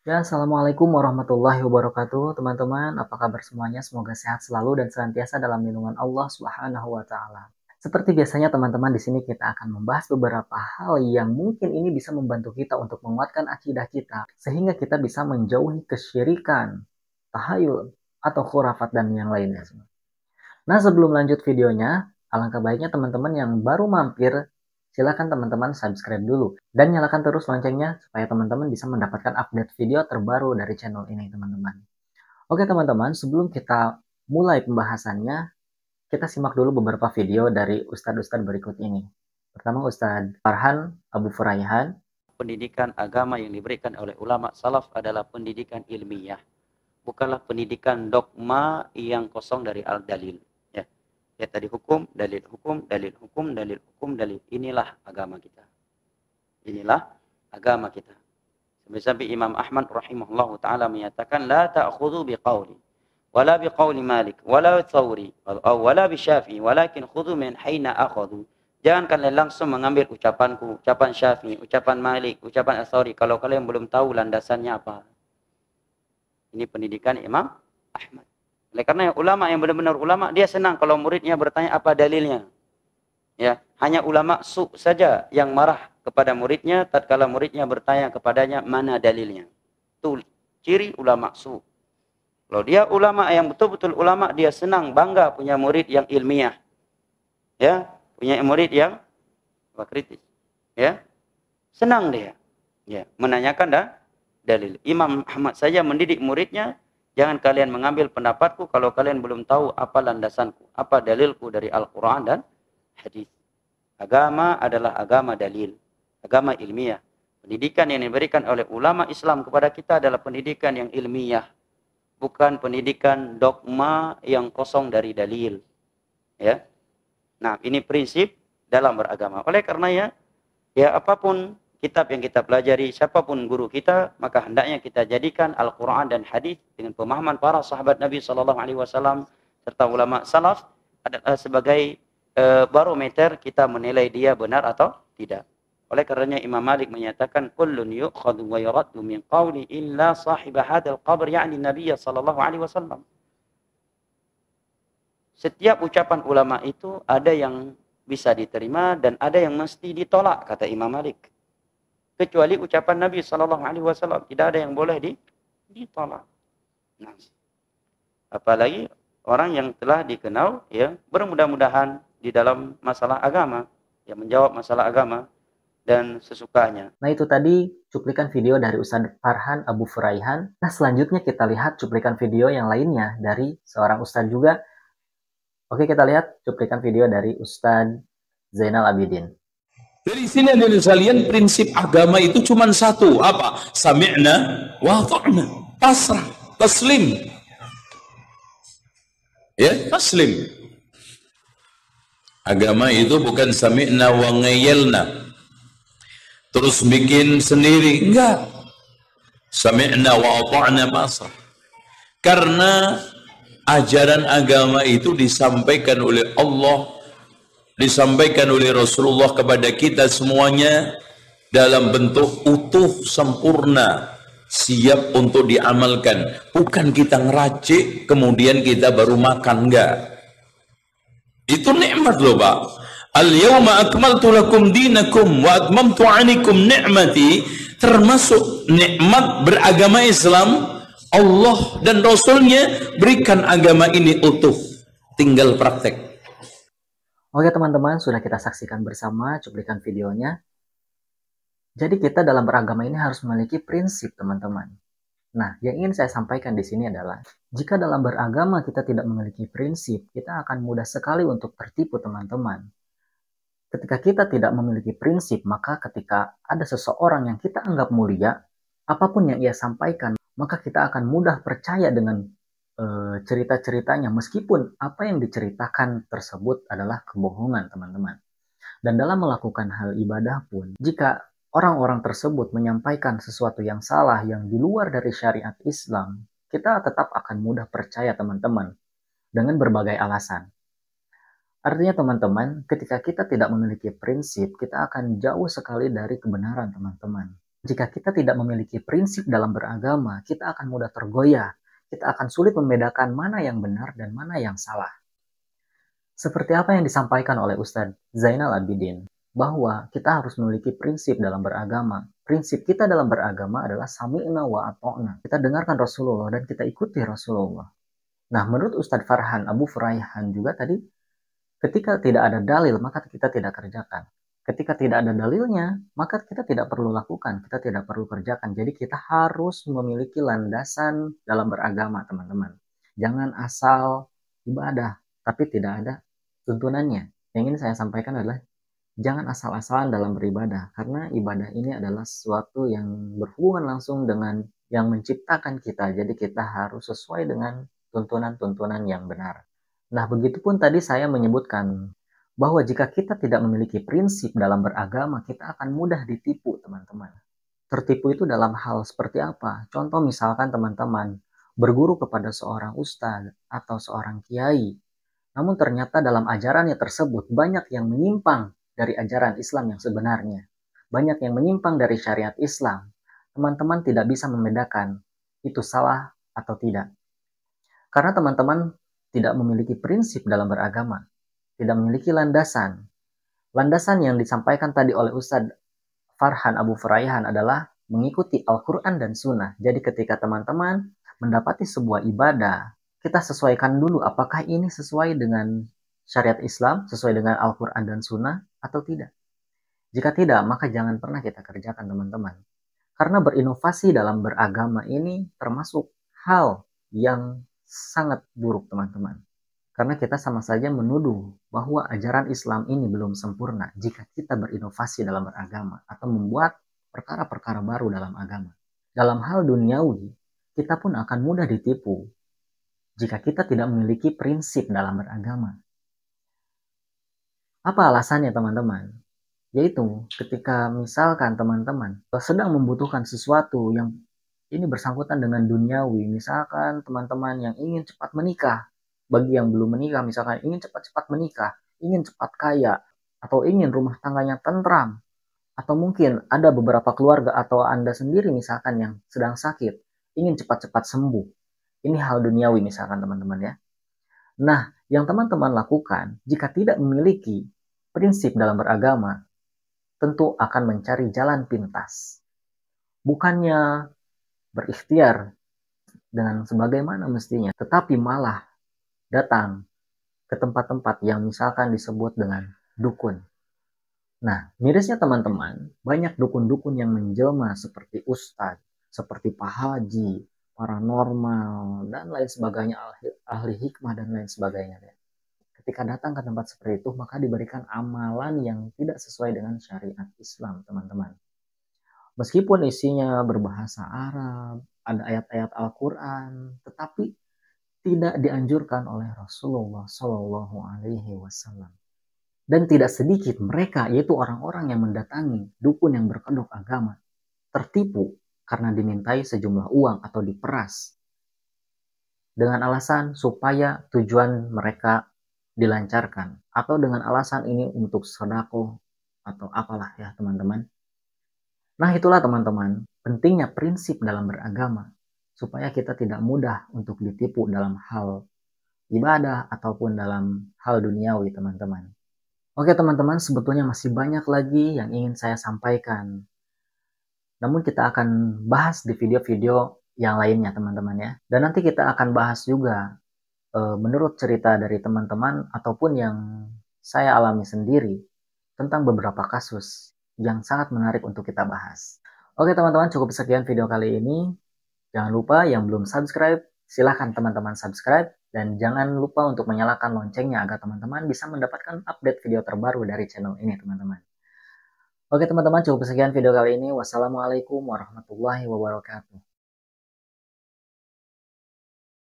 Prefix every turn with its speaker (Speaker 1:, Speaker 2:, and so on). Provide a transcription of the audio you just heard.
Speaker 1: Ya, Assalamualaikum warahmatullahi wabarakatuh, teman-teman. Apa kabar semuanya? Semoga sehat selalu dan senantiasa dalam lindungan Allah Subhanahu wa Ta'ala. Seperti biasanya, teman-teman, di sini kita akan membahas beberapa hal yang mungkin ini bisa membantu kita untuk menguatkan akidah kita, sehingga kita bisa menjauhi kesyirikan, tahayul, atau khurafat dan yang lainnya. Nah, sebelum lanjut videonya, alangkah baiknya teman-teman yang baru mampir, silakan teman-teman subscribe dulu dan nyalakan terus loncengnya supaya teman-teman bisa mendapatkan update video terbaru dari channel ini, teman-teman. Oke, teman-teman, sebelum kita mulai pembahasannya, kita simak dulu beberapa video dari ustadz-ustadz berikut ini. Pertama, Ustadz Farhan Abu Furaihan.
Speaker 2: Pendidikan agama yang diberikan oleh ulama salaf adalah pendidikan ilmiah, bukanlah pendidikan dogma yang kosong dari al-dalil. Ya tadi hukum, dalil, hukum, dalil, hukum, dalil, hukum, dalil. Inilah agama kita. Inilah agama kita. Sampai-sampai Imam Ahmad rahimahullah ta'ala menyatakan, la ta'khudhu biqawli, wala biqawli Malik, wala Thawri, wala bisyafi'i, walakin khudhu min hayna akhadhu. Jangan kalian langsung mengambil ucapanku, ucapan Syafi'i, ucapan Malik, ucapan Thawri, kalau kalian belum tahu landasannya apa. Ini pendidikan Imam Ahmad. Oleh karena ulama yang benar-benar ulama, dia senang kalau muridnya bertanya apa dalilnya. Ya, hanya ulama su saja yang marah kepada muridnya tatkala muridnya bertanya kepadanya mana dalilnya. Itu ciri ulama su. Kalau dia ulama yang betul-betul ulama, dia senang bangga punya murid yang ilmiah. Ya, punya murid yang kritis. Ya. Senang dia. Ya, menanyakan dalil. Imam Ahmad saja mendidik muridnya, jangan kalian mengambil pendapatku kalau kalian belum tahu apa landasanku, apa dalilku dari Al-Quran dan hadis. Agama adalah agama dalil, agama ilmiah. Pendidikan yang diberikan oleh ulama Islam kepada kita adalah pendidikan yang ilmiah, bukan pendidikan dogma yang kosong dari dalil. Ya. Nah, ini prinsip dalam beragama. Oleh karenanya, ya apapun kitab yang kita pelajari, siapapun guru kita, maka hendaknya kita jadikan Al-Quran dan hadis dengan pemahaman para sahabat Nabi SAW serta ulama salaf adalah sebagai barometer kita menilai dia benar atau tidak. Oleh karenanya Imam Malik menyatakan, kullun yu'khadhu wa yuraddu min qawli illa sahib hadzal qabr, ya'ni Nabi SAW. Setiap ucapan ulama itu ada yang bisa diterima dan ada yang mesti ditolak, kata Imam Malik. Kecuali ucapan Nabi SAW, tidak ada yang boleh ditolak. Nah, apalagi orang yang telah dikenal, ya bermudah-mudahan di dalam masalah agama, ya menjawab masalah agama dan sesukanya.
Speaker 1: Nah, itu tadi cuplikan video dari Ustadz Farhan Abu Furaihan. Nah, selanjutnya kita lihat cuplikan video yang lainnya dari seorang ustadz juga. Oke, kita lihat cuplikan video dari Ustadz Zainal Abidin.
Speaker 3: Dari sini ada sekalian, prinsip agama itu cuma satu, apa? Sami'na wa ta'na. Pasrah, taslim. Ya, taslim. Agama itu bukan sami'na wa ngayelna, terus bikin sendiri, enggak. Sami'na wa ta'na, pasrah. Karena ajaran agama itu disampaikan oleh Allah, disampaikan oleh Rasulullah kepada kita semuanya dalam bentuk utuh, sempurna, siap untuk diamalkan. Bukan kita ngeracik kemudian kita baru makan, enggak. Itu nikmat loh, Pak. Al-yawma akmaltu lakum dinakum wa atmamtu 'alaikum ni'mati. Termasuk nikmat beragama Islam, Allah dan Rasulnya berikan agama ini utuh, tinggal praktek.
Speaker 1: Oke, teman-teman, sudah kita saksikan bersama cuplikan videonya. Jadi kita dalam beragama ini harus memiliki prinsip, teman-teman. Nah, yang ingin saya sampaikan di sini adalah, jika dalam beragama kita tidak memiliki prinsip, kita akan mudah sekali untuk tertipu, teman-teman. Ketika kita tidak memiliki prinsip, maka ketika ada seseorang yang kita anggap mulia, apapun yang ia sampaikan, maka kita akan mudah percaya dengan cerita-ceritanya, meskipun apa yang diceritakan tersebut adalah kebohongan, teman-teman. Dan dalam melakukan hal ibadah pun, jika orang-orang tersebut menyampaikan sesuatu yang salah, yang di luar dari syariat Islam, kita tetap akan mudah percaya, teman-teman, dengan berbagai alasan. Artinya, teman-teman, ketika kita tidak memiliki prinsip, kita akan jauh sekali dari kebenaran, teman-teman. Jika kita tidak memiliki prinsip dalam beragama, kita akan mudah tergoyah. Kita akan sulit membedakan mana yang benar dan mana yang salah. Seperti apa yang disampaikan oleh Ustadz Zainal Abidin, bahwa kita harus memiliki prinsip dalam beragama. Prinsip kita dalam beragama adalah sami'na wa ata'na. Kita dengarkan Rasulullah dan kita ikuti Rasulullah. Nah, menurut Ustadz Farhan Abu Furaihan juga tadi, ketika tidak ada dalil, maka kita tidak kerjakan. Ketika tidak ada dalilnya, maka kita tidak perlu lakukan, kita tidak perlu kerjakan. Jadi kita harus memiliki landasan dalam beragama, teman-teman. Jangan asal ibadah, tapi tidak ada tuntunannya. Yang ingin saya sampaikan adalah jangan asal-asalan dalam beribadah, karena ibadah ini adalah sesuatu yang berhubungan langsung dengan yang menciptakan kita. Jadi kita harus sesuai dengan tuntunan-tuntunan yang benar. Nah, begitupun tadi saya menyebutkan bahwa jika kita tidak memiliki prinsip dalam beragama, kita akan mudah ditipu, teman-teman. Tertipu itu dalam hal seperti apa? Contoh misalkan teman-teman berguru kepada seorang ustadz atau seorang kiai, namun ternyata dalam ajarannya tersebut banyak yang menyimpang dari ajaran Islam yang sebenarnya. Banyak yang menyimpang dari syariat Islam. Teman-teman tidak bisa membedakan itu salah atau tidak. Karena teman-teman tidak memiliki prinsip dalam beragama. Tidak memiliki landasan. Landasan yang disampaikan tadi oleh Ustadz Farhan Abu Furaihan adalah mengikuti Al-Quran dan Sunnah. Jadi ketika teman-teman mendapati sebuah ibadah, kita sesuaikan dulu apakah ini sesuai dengan syariat Islam, sesuai dengan Al-Quran dan Sunnah, atau tidak. Jika tidak, maka jangan pernah kita kerjakan, teman-teman. Karena berinovasi dalam beragama ini termasuk hal yang sangat buruk, teman-teman. Karena kita sama saja menuduh bahwa ajaran Islam ini belum sempurna jika kita berinovasi dalam beragama atau membuat perkara-perkara baru dalam agama. Dalam hal duniawi, kita pun akan mudah ditipu jika kita tidak memiliki prinsip dalam beragama. Apa alasannya, teman-teman? Yaitu ketika misalkan teman-teman sedang membutuhkan sesuatu yang ini bersangkutan dengan duniawi, misalkan teman-teman yang ingin cepat menikah, bagi yang belum menikah, misalkan ingin cepat-cepat menikah, ingin cepat kaya, atau ingin rumah tangganya tentram, atau mungkin ada beberapa keluarga atau Anda sendiri misalkan yang sedang sakit, ingin cepat-cepat sembuh. Ini hal duniawi misalkan, teman-teman ya. Nah, yang teman-teman lakukan jika tidak memiliki prinsip dalam beragama, tentu akan mencari jalan pintas. Bukannya berikhtiar dengan sebagaimana mestinya, tetapi malah datang ke tempat-tempat yang misalkan disebut dengan dukun. Nah, mirisnya teman-teman, banyak dukun-dukun yang menjelma seperti ustadz, seperti pak haji, paranormal, dan lain sebagainya, ahli hikmah dan lain sebagainya. Ketika datang ke tempat seperti itu, maka diberikan amalan yang tidak sesuai dengan syariat Islam, teman-teman. Meskipun isinya berbahasa Arab, ada ayat-ayat Al-Quran, tetapi tidak dianjurkan oleh Rasulullah Shallallahu Alaihi Wasallam. Dan tidak sedikit mereka, yaitu orang-orang yang mendatangi dukun yang berkedok agama, tertipu karena dimintai sejumlah uang atau diperas dengan alasan supaya tujuan mereka dilancarkan, atau dengan alasan ini untuk sedekah atau apalah ya, teman-teman. Nah, itulah teman-teman pentingnya prinsip dalam beragama, supaya kita tidak mudah untuk ditipu dalam hal ibadah ataupun dalam hal duniawi, teman-teman. Oke teman-teman, sebetulnya masih banyak lagi yang ingin saya sampaikan. Namun kita akan bahas di video-video yang lainnya, teman-teman ya. Dan nanti kita akan bahas juga menurut cerita dari teman-teman ataupun yang saya alami sendiri tentang beberapa kasus yang sangat menarik untuk kita bahas. Oke teman-teman, cukup sekian video kali ini. Jangan lupa yang belum subscribe, silahkan teman-teman subscribe. Dan jangan lupa untuk menyalakan loncengnya agar teman-teman bisa mendapatkan update video terbaru dari channel ini, teman-teman. Oke teman-teman, cukup sekian video kali ini. Wassalamualaikum warahmatullahi wabarakatuh.